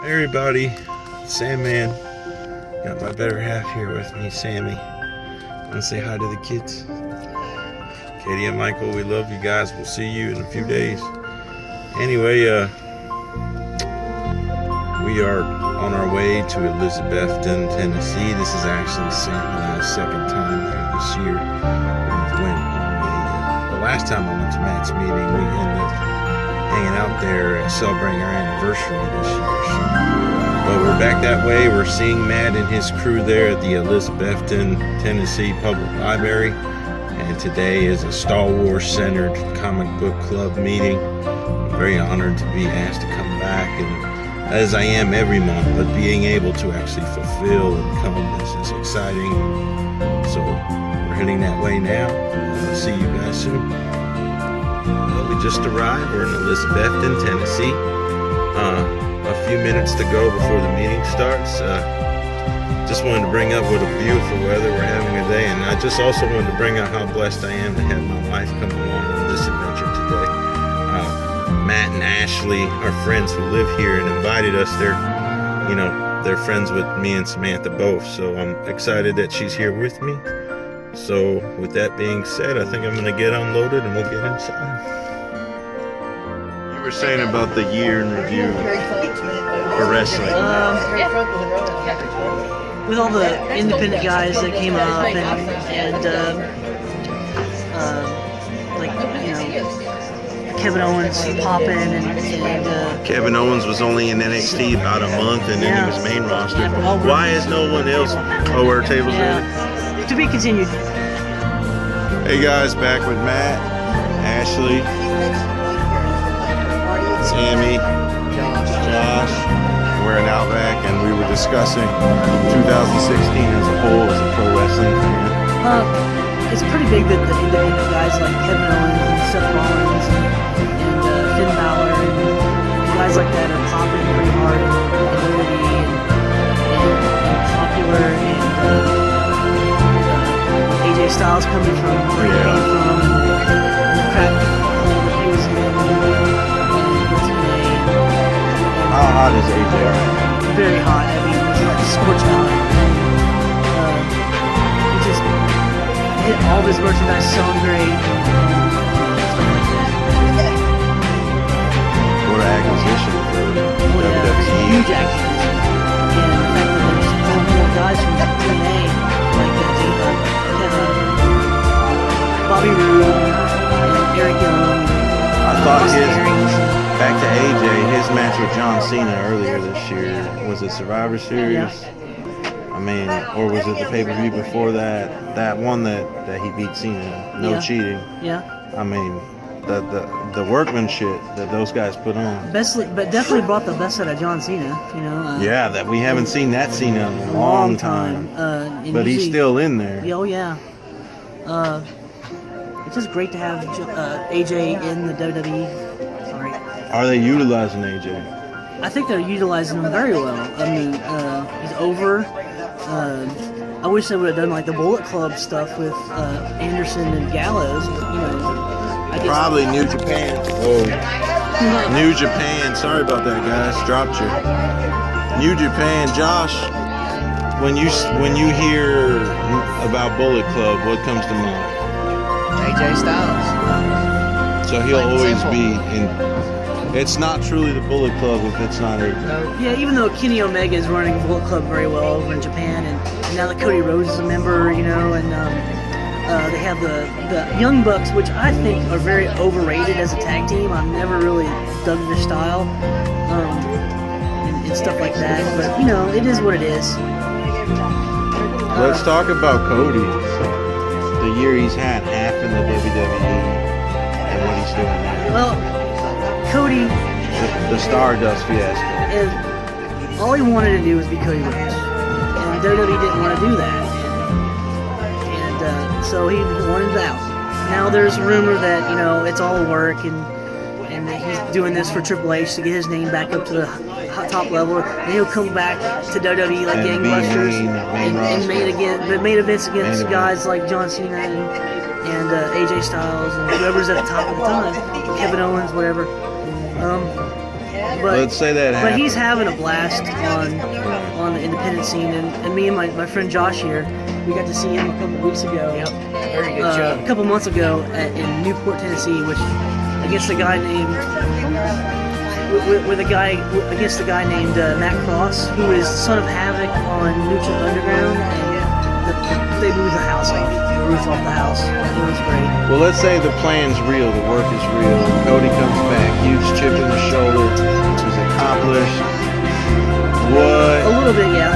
Hey everybody, Sandman. Got my better half here with me, Sammy. Want to say hi to the kids? Katie and Michael, we love you guys. We'll see you in a few days. Anyway, we are on our way to Elizabethton, Tennessee. This is actually Sam and I's second time here this year. The last time I went to Matt's meeting, we ended up hanging out there and celebrating our anniversary this year. But we're back that way. We're seeing Matt and his crew there at the Elizabethton, Tennessee Public Library. And today is a Star Wars centered comic book club meeting. I'm very honored to be asked to come back, and as I am every month, but being able to actually fulfill and come, this is exciting. So we're heading that way now. See you guys soon. Well, we just arrived. We're in Elizabethton, Tennessee. A few minutes to go before the meeting starts. Just wanted to bring up what a beautiful weather we're having today, and I just also wanted to bring up how blessed I am to have my wife come along on this adventure today. Matt and Ashley are friends who live here and invited us. They're friends with me and Samantha both, so I'm excited that she's here with me. So with that being said, I think I'm going to get unloaded and we'll get inside. You were saying about the year in review for wrestling. With all the independent guys that came up and Kevin Owens popping and Kevin Owens was only in NXT about a month, and then he was main roster. Why is no one else? Oh, our table's ready. To be continued. Hey guys, back with Matt, Ashley, Sammy, Josh. We're in Outback, and we were discussing 2016 as a whole as a pro wrestling fan. It's pretty big that the independent guys like Kevin Owens and Seth Rollins and Finn Balor and guys like that are popping pretty hard in WWE and popular, and AJ Styles coming from where he came from, and the crap that he was in, and TNA. How hot is AJ right? Very hot. I mean, it's like scorching hot. He just hit all of his merchandise selling great. What an acquisition for WWE. Huge acquisition. And the fact that there's more guys from TNA, like Bobby Roode, and Eric Young. I thought back to AJ, his match with John Cena earlier this year, was it Survivor Series? Yeah. I mean, or was it the pay-per-view before that? That one that he beat Cena, no cheating. Yeah. I mean, the workmanship that those guys put on. But definitely brought the best out of John Cena, yeah, that we haven't seen that Cena in a long time. But he's still in there. Oh yeah. It's just great to have AJ in the WWE. Sorry. Are they utilizing AJ? I think they're utilizing him very well. I mean, he's over. I wish they would have done like the Bullet Club stuff with Anderson and Gallows. I guess probably New Japan. Oh, New Japan. Sorry about that, guys. Dropped you. New Japan, Josh. When you hear about Bullet Club, what comes to mind? AJ Styles. So he'll always be in. It's not truly the Bullet Club if it's not AJ. Yeah, even though Kenny Omega is running Bullet Club very well over in Japan, and now that Cody Rhodes is a member, and they have the Young Bucks, which I think are very overrated as a tag team. I've never really dug their style and stuff like that, but it is what it is. Let's talk about Cody. The year he's had half in the WWE and what he's doing now. Well, Cody, the Stardust fiasco. And all he wanted to do was be Cody Rhodes, and WWE didn't want to do that, and so he wanted out. Now there's rumor that it's all work, and that he's doing this for Triple H to get his name back up to the top level, and he'll come back to WWE like gangbusters and main events against guys like John Cena and AJ Styles and whoever's at the top of the time, Kevin Owens, whatever. let's say that But happened. he's having a blast on the independent scene, and me and my friend Josh here, we got to see him a couple weeks ago. Yep. Very good show. A couple months ago in Newport, Tennessee, which against a guy named against a guy named Matt Cross, who is son of Havoc on Lucha Underground, and they blew the house off, the roof off the house. It was great. Well, let's say the plan's real, the work is real. Cody comes back, huge chip in the shoulder, he's accomplished. A little bit, yeah.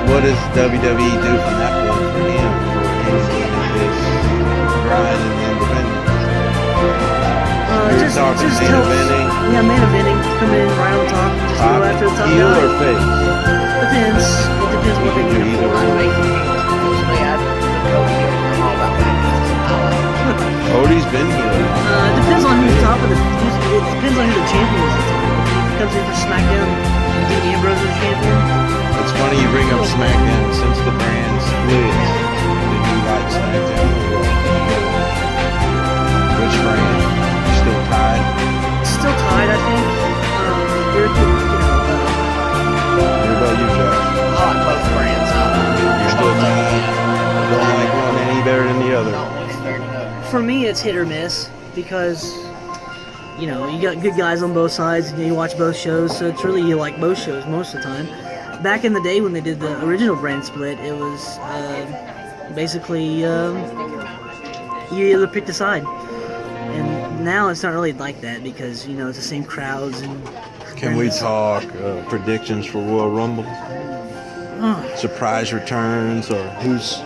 What does WWE do from that point for him? For him in this grind in the independent? You're talking main eventing? Yeah, main eventing. Come in, right on top, just go after the top heel guy. or face? Depends. It depends what they need. Either I way. make you personally, I Cody here. I'm all about that. Cody's been here. It depends on who's top of the. It depends on who the champion is. At the time. If he comes in for SmackDown, Dean Ambrose is champion. It's funny you bring up SmackDown since the brand split. Did you like SmackDown or Raw? Which brand? Still tied? Still tied, I think. What about you, Josh? I like both brands. You're still tied? Don't like one any better than the other? For me, it's hit or miss because you got good guys on both sides, and you watch both shows, so it's really you like both shows most of the time. Back in the day when they did the original brand split, it was basically you either picked a side, and now it's not really like that because it's the same crowds and. Can we talk predictions for Royal Rumble? Surprise returns or who's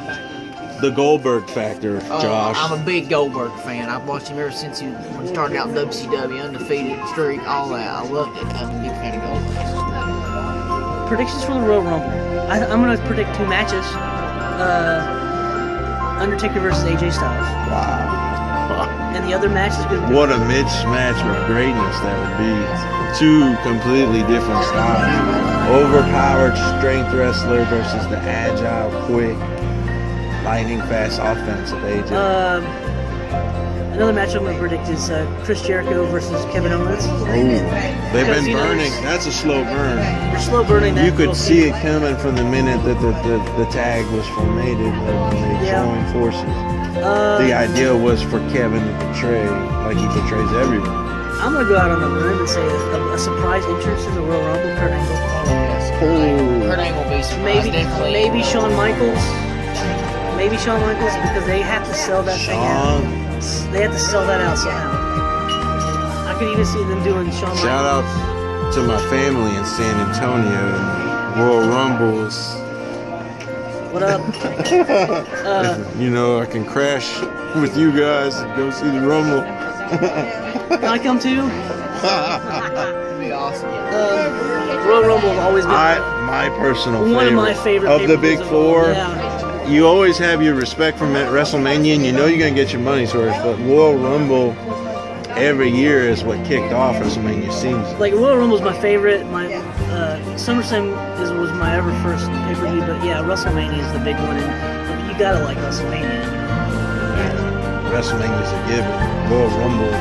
the Goldberg factor, Josh? I'm a big Goldberg fan. I've watched him ever since he started out in WCW, undefeated streak, all that. I loved it. I'm a big fan of Goldberg. Predictions for the Royal Rumble. I'm going to predict 2 matches. Undertaker versus AJ Styles. Wow. And the other match is going to be... What a mismatch of greatness that would be. 2 completely different styles. Overpowered strength wrestler versus the agile, quick, lightning fast offense of AJ. Another match I'm going to predict is Chris Jericho versus Kevin Owens. They've Because, been burning. That's a slow burn. They're slow burning that. You could see it coming from the minute that the tag was formated when they joined forces. The idea was for Kevin to betray, like he betrays everyone. I'm going to go out on a limb and say a surprise entrance in the Royal Rumble, Kurt Angle. Kurt Angle will be surprised. Maybe Shawn Michaels. Maybe Shawn Michaels because they have to sell that thing out. They have to sell that out somehow. I could even see them doing Shawn Michaels. Shout out to my family in San Antonio and Royal Rumbles. What up? I can crash with you guys and go see the Rumble. Can I come too? That'd be awesome. Royal Rumble has always been My personal one favorite of my favorite of the Big pay-per-views Four. Yeah. You always have your respect from WrestleMania, and you're going to get your money's worth. But Royal Rumble every year is what kicked off WrestleMania seems. Like Royal Rumble is my favorite. My SummerSlam was my ever first pay-per-view, but yeah, WrestleMania is the big one, and you gotta like WrestleMania. WrestleMania's a given. Royal Rumble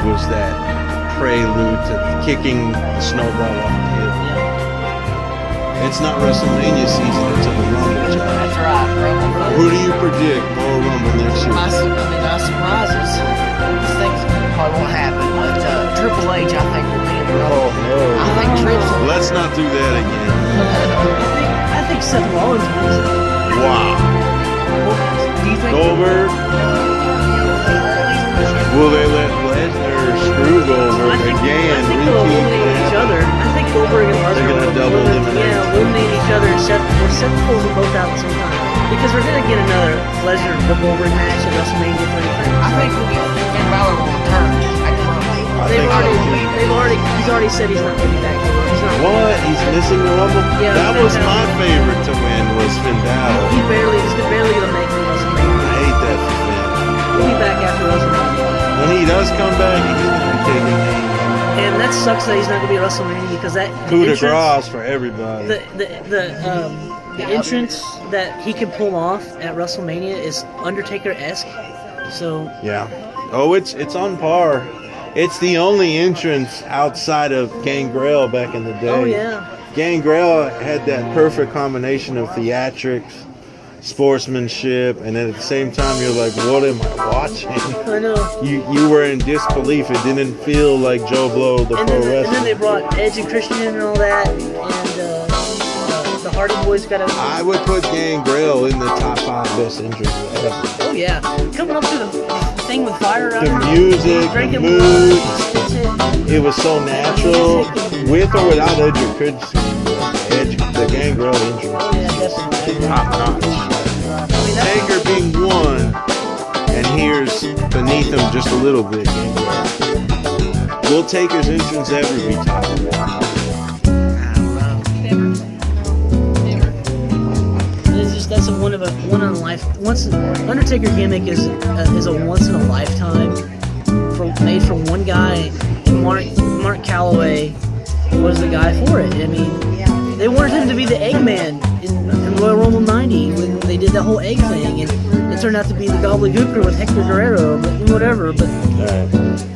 was that prelude to kicking the snowball off the hill. Yeah. It's not WrestleMania season until the Rumble, Josh. That's right. Rumble. Who do you predict Royal Rumble next year? My surprises. These things probably won't happen, but Triple H, I think, will be in the Rumble. Oh, no. I think Triple. Let's not do that again. I think Seth Rollins wins it. Wow. Do you think? Goldberg. Will they let Lesnar screw Goldberg I think again? they'll eliminate each other. I think Goldberg and Lesnar They're gonna double eliminate. eliminate each other. And Seth pulls them both out at the same time because we're gonna get another Lesnar Goldberg match at WrestleMania 33. I think we'll get Finn Balor will return. He's already said he's not going to be back. He's not. What? He's missing the Rumble? Yeah, that Finn was Balor. my favorite to win was Finn Balor. He's barely going to make it to WrestleMania. I hate that for Finn. He'll be back after WrestleMania. When he does come back, he's going to be taking names. And that sucks that he's not going to be at WrestleMania because that Coup de entrance- grace for everybody. The entrance that he can pull off at WrestleMania is Undertaker-esque. So Yeah. Oh, it's on par. It's the only entrance outside of Gangrel back in the day. Oh yeah. Gangrel had that perfect combination of theatrics, sportsmanship, and then at the same time you're like, what am I watching? I know. You were in disbelief. It didn't feel like Joe Blow, the pro wrestler. And then they brought Edge and Christian and all that, and the Hardy Boys got a. I would put Gangrel in the top 5 best entrances ever. Oh yeah, coming up to the thing with fire. The music, the mood, it was so natural. With or without Edge or Christian, the Gangrel entrance. Oh yeah, definitely. Top notch. Taker being one, and here's beneath him just a little bit. Will Taker's entrance ever be top? That's a one in a life. Undertaker gimmick is a once in a lifetime, made from one guy. And Mark Calloway was the guy for it. I mean, they wanted him to be the Eggman in Royal Rumble '90 when they did the whole egg thing, and it turned out to be the Gobbledygooker with Hector Guerrero, but whatever. But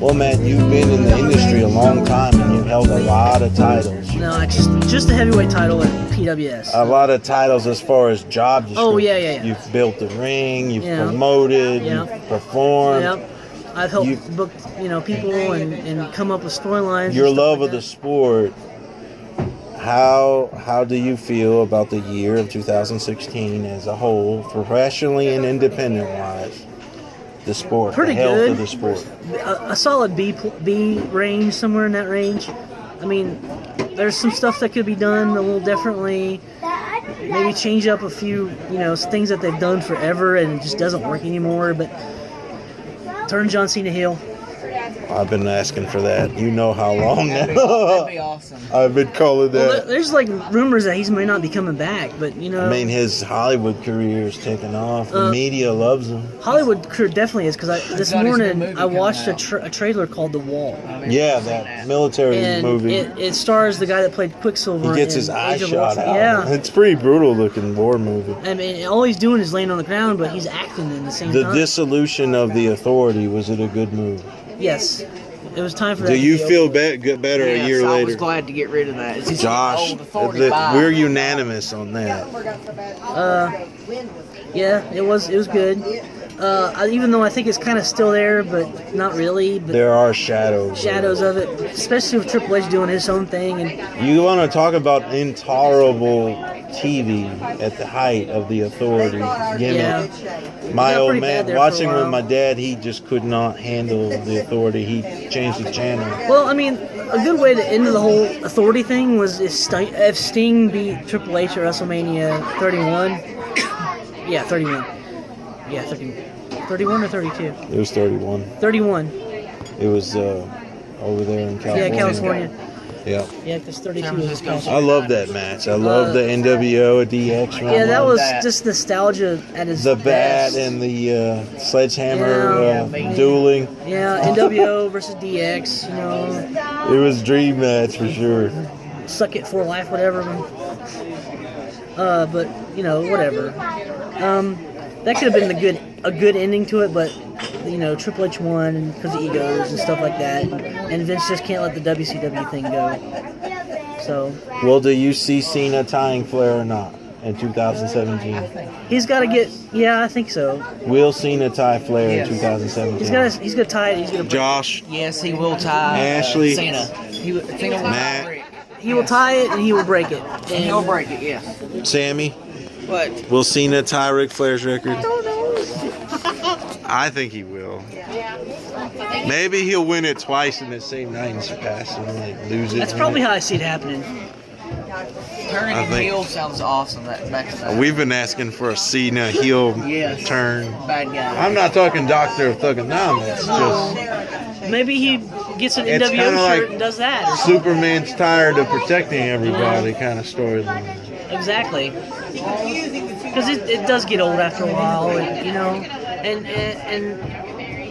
well, Matt, you've been in the industry a long time, and you've held a lot of titles. No, just the heavyweight title at PWS. A lot of titles as far as job descriptions. Oh yeah. You've built the ring, you've promoted, you've performed. Yep. I've helped book, people and come up with storylines. Your love of the sport. How do you feel about the year of 2016 as a whole, professionally and independent wise? The sport, pretty the health good. Of the sport. A solid B range, somewhere in that range. I mean, there's some stuff that could be done a little differently. Maybe change up a few, things that they've done forever and it just doesn't work anymore. But turn John Cena heel. I've been asking for that. You know how long now. That'd be awesome. I've been calling that. Well, there's like rumors that he may not be coming back, but I mean, his Hollywood career is taking off. The media loves him. Hollywood career definitely is, because this morning I watched a trailer called The Wall. Yeah, that military movie. It stars the guy that played Quicksilver. He gets his eye shot out. Yeah, it's a pretty brutal looking war movie. I mean, all he's doing is laying on the ground, but he's acting in the same time. The dissolution of the Authority, was it a good move? Yes. It was time for that. Do you feel better a year later? I was glad to get rid of that. It's Josh, we're unanimous on that. Yeah, it was good. Even though I think it's kind of still there, but not really. But there are shadows of it, especially with Triple H doing his own thing. And you want to talk about intolerable TV at the height of the Authority gimmick. Yeah. My old man, watching with my dad, he just could not handle the Authority. He changed the channel. Well, I mean, a good way to end the whole Authority thing was if Sting beat Triple H at WrestleMania 31. Yeah, 31. Yeah, 31 or 32? It was 31. 31. It was over there in California. Yeah, California. Yeah. Yeah, because 32 is California. I love that match. I love the NWO DX run. Yeah, that was just nostalgia at its the best. bat and the sledgehammer dueling. Yeah, NWO versus DX, It was a dream match for sure. Suck it for life, whatever. But, whatever. That could have been a good ending to it, but Triple H won because of egos and stuff like that, and Vince just can't let the WCW thing go. So. Well, do you see Cena tying Flair or not in 2017? He's got to get. Yeah, I think so. Will Cena tie Flair in 2017? He's gonna tie it. He's gonna. Josh. Yes, he will tie. Ashley. Cena. Cena will Matt. He will tie it and he will break it. And he'll break it. Yeah. Sammy. What? Will Cena tie Ric Flair's record? I don't know. I think he will. Maybe he'll win it twice in the same night and surpass him, lose it. That's probably how I see it happening. Turning heel sounds awesome. That next time. We've been asking for a Cena heel turn. Bad guy. I'm not talking Doctor of Thugonomics. Just maybe he gets an NWO shirt like and does that. Superman's tired of protecting everybody kind of storyline. Exactly. Because it does get old after a while, and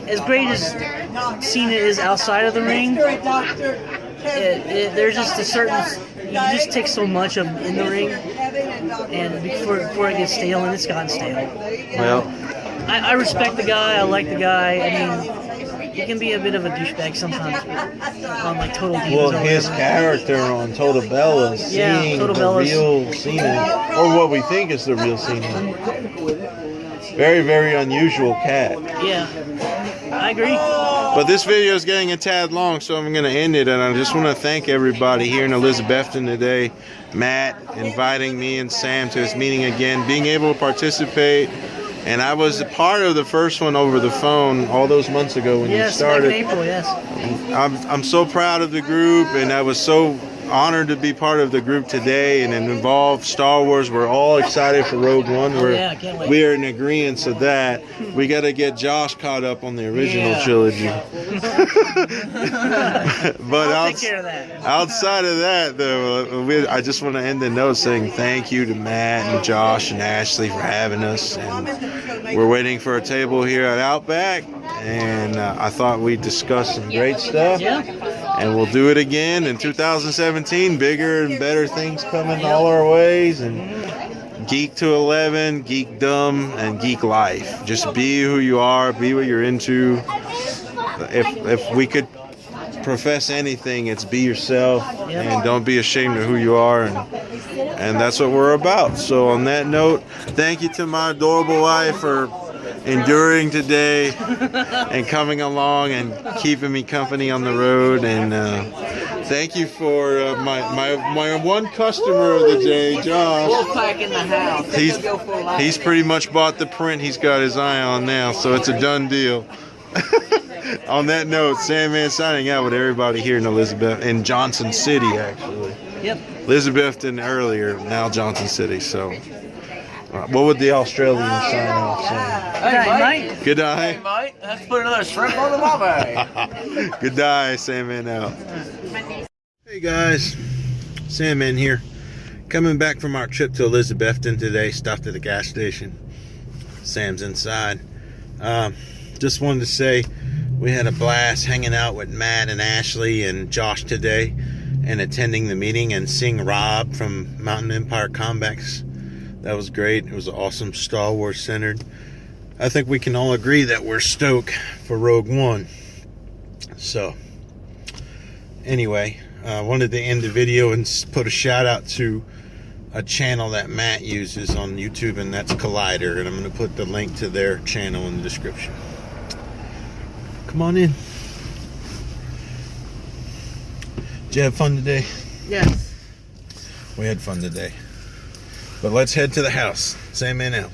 as great as Cena is outside of the ring, there's just a certain, you just take so much of in the ring, and before it gets stale, and it's gotten stale. Well, I respect the guy, I like the guy. I mean, he can be a bit of a douchebag sometimes on like Total Divas. Well, or his whatever. character on Total Bella, Yeah, seeing Total the Bella's- real Cena, or what we think is the real Cena. Very, very unusual cat. Yeah, I agree. But this video is getting a tad long, so I'm going to end it. And I just want to thank everybody here in Elizabethton today. Matt inviting me and Sam to his meeting again, being able to participate. And I was a part of the first one over the phone all those months ago when you Yes, started. back in April, yes. I'm so proud of the group, and I was so honored to be part of the group today, and it involved Star Wars. We're all excited for Rogue One. Yeah, I can't wait. We are in agreement of that. We got to get Josh caught up on the original Yeah. trilogy. But I'll take care of that. outside of that, though, I just want to end the note saying thank you to Matt and Josh and Ashley for having us. And we're waiting for a table here at Outback, and I thought we'd discuss some great stuff. Yeah. And we'll do it again in 2017. Bigger and better things coming all our ways. And Geek to 11, Geekdom, and Geek Life. Just be who you are. Be what you're into. If we could profess anything, it's be yourself. And don't be ashamed of who you are. And that's what we're about. So on that note, thank you to my adorable wife for enduring today and coming along and keeping me company on the road. And thank you for my one customer of the day, Josh. Wolfpack in the house. He's pretty much bought the print he's got his eye on now, so it's a done deal. On that note, Sandman signing out with everybody here in Johnson City, actually. Yep. Elizabethton earlier, now Johnson City. So what would the Australian sign off say? Hey, mate. Good night. Mate, let's put another shrimp on the barbie. Good night, Sandman out. Hey guys, Sandman here. Coming back from our trip to Elizabethton today, stopped at the gas station. Sam's inside. Just wanted to say we had a blast hanging out with Matt and Ashley and Josh today and attending the meeting and seeing Rob from Mountain Empire Comebacks. That was great. It was awesome, Star Wars centered. I think we can all agree that we're stoked for Rogue One. So, anyway, I wanted to end the video and put a shout out to a channel that Matt uses on YouTube, and that's Collider. And I'm going to put the link to their channel in the description. Come on in. Did you have fun today? Yes. We had fun today. But let's head to the house. Sandman out.